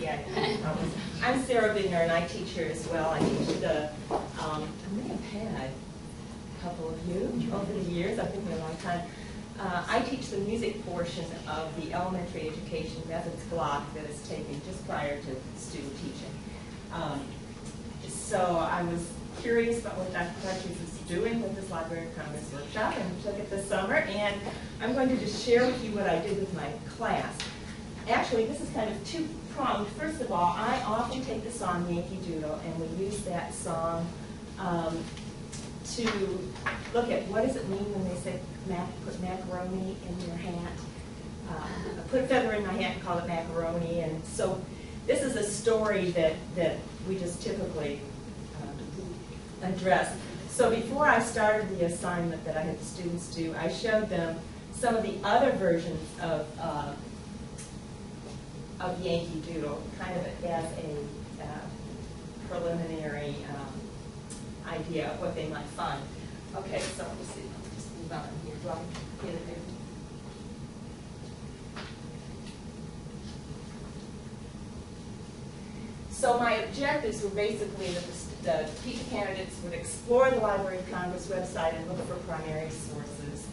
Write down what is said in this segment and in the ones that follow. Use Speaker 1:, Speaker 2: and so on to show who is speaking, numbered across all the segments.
Speaker 1: Yeah, I'm Sarah Bidner, and I teach here as well. I teach the, I may have had a couple of you over the years. I've been here a long time. I teach the music portion of the elementary education methods block that is taken just prior to student teaching. So I was curious about what Dr. Partridge was doing with this Library of Congress workshop and took it this summer, and I'm going to just share with you what I did with my class. Actually, this is kind of two-pronged. First of all, I often take the song Yankee Doodle, and we use that song to look at what does it mean when they say put macaroni in your hat. Put a feather in my hat and call it macaroni. And so this is a story that we just typically address. So before I started the assignment that I had the students do, I showed them some of the other versions of Yankee Doodle, kind of as a preliminary idea of what they might find. Okay, so let's see. Let's just move on here. Do I get it there? So my objectives were basically that the teacher candidates would explore the Library of Congress website and look for primary sources.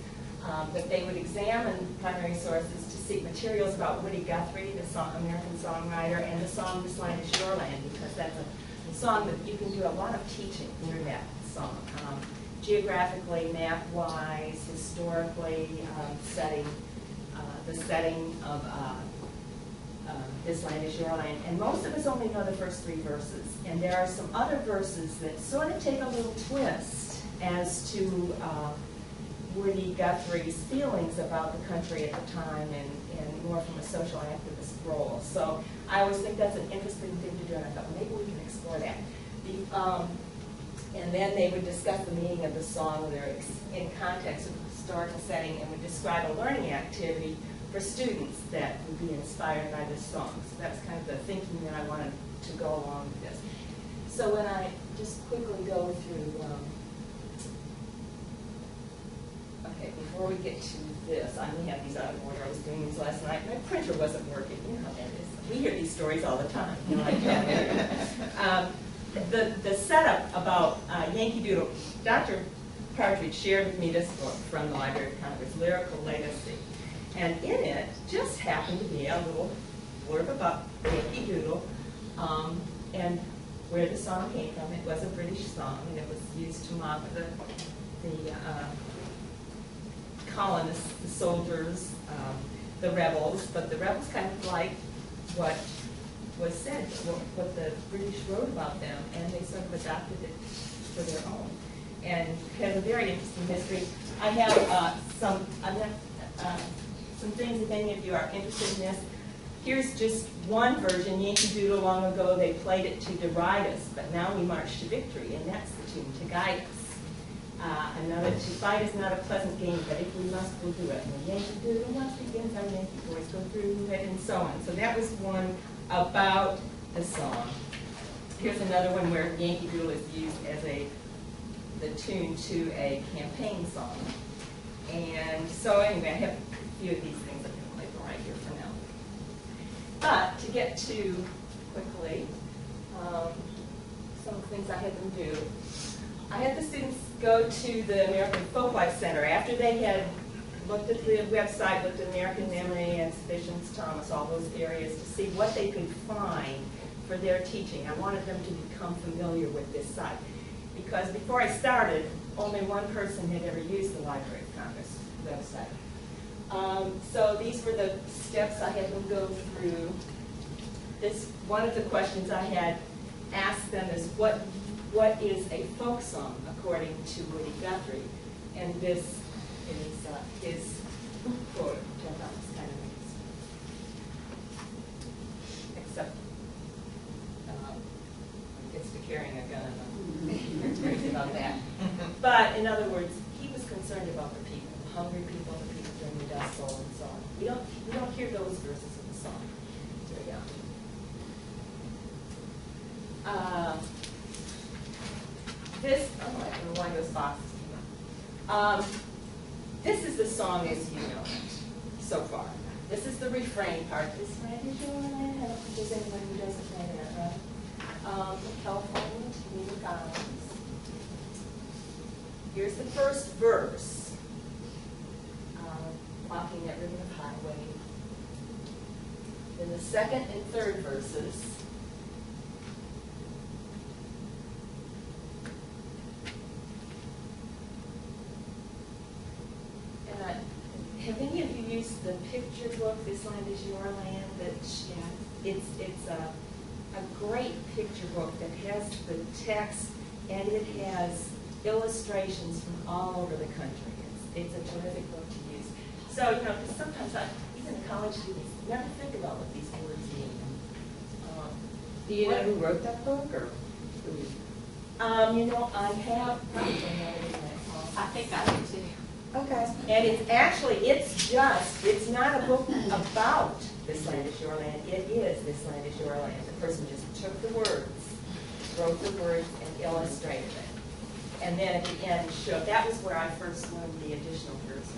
Speaker 1: That they would examine primary sources to seek materials about Woody Guthrie, the American songwriter, and the song This Land Is Your Land, because that's a song that you can do a lot of teaching through that song. Geographically, map-wise, historically, the setting of This Land Is Your Land. And most of us only know the first three verses. And there are some other verses that sort of take a little twist as to Woody Guthrie's feelings about the country at the time and more from a social activist role. So I always think that's an interesting thing to do, and I thought, well, maybe we can explore that. And then they would discuss the meaning of the song lyrics in context of the historical setting and would describe a learning activity for students that would be inspired by this song. So that's kind of the thinking that I wanted to go along with this. So when I just quickly go through, okay, before we get to this, I may have these out of order. I was doing these last night. My printer wasn't working. You know how that is. We hear these stories all the time. You know, like that. The setup about Yankee Doodle, Dr. Partridge shared with me this book from the Library of Congress, Lyrical Legacy. And in it just happened to be a little blurb about Yankee Doodle and where the song came from. It was a British song, and it was used to mock the colonists, the soldiers, the rebels. But the rebels kind of liked what was said, what the British wrote about them, and they sort of adopted it for their own. And it has a very interesting history. I have some things, if any of you are interested in this. Here's just one version, Yankee Doodle. Long ago they played it to deride us, but now we march to victory, and that's the tune, to guide us. Another, to fight is not a pleasant game, but if we must, we'll do it. When Yankee Doodle once begins, our Yankee boys go through it, and so on. So that was one about the song. Here's another one where Yankee Doodle is used as the tune to a campaign song. And so anyway, I have a few of these things I'm going to label right here for now. But to get to quickly some of the things I had them do, I had the students go to the American Folklife Center after they had looked at the website, looked at American Memory, Exhibitions, Thomas, all those areas to see what they could find for their teaching. I wanted them to become familiar with this site because before I started, only one person had ever used the Library of Congress website. So these were the steps I had them go through. One of the questions I had asked them is what is a folk song according to Woody Guthrie? And this is his quote, which I thought was kind of nice. Except it's to carrying a gun. I'm crazy about that. But in other words, he was concerned about the people, the hungry people, the people during the Dust Bowl, and so on. We don't hear those verses in the song. There we go. I don't know why those boxes came up. This is the song as you know it so far. This is the refrain part. This land is your land. I don't think there's anybody who doesn't know that, right? California to New York Islands. Here's the first verse. Walking that ribbon of highway. Then the second and third verses. Have any of you used the picture book, This Land Is Your Land? It's a great picture book that has the text and it has illustrations from all over the country. It's a terrific book to use. So, you know, because sometimes even college students never think about what these words mean.
Speaker 2: Do you know who wrote that book, or who?
Speaker 1: You know, I have probably have it in my phone.
Speaker 2: I think I do too.
Speaker 1: Okay. And it's not a book about This Land Is Your Land. It is This Land Is Your Land. The person just took the words, wrote the words, and illustrated it. And then at the end showed, that was where I first learned the additional verses.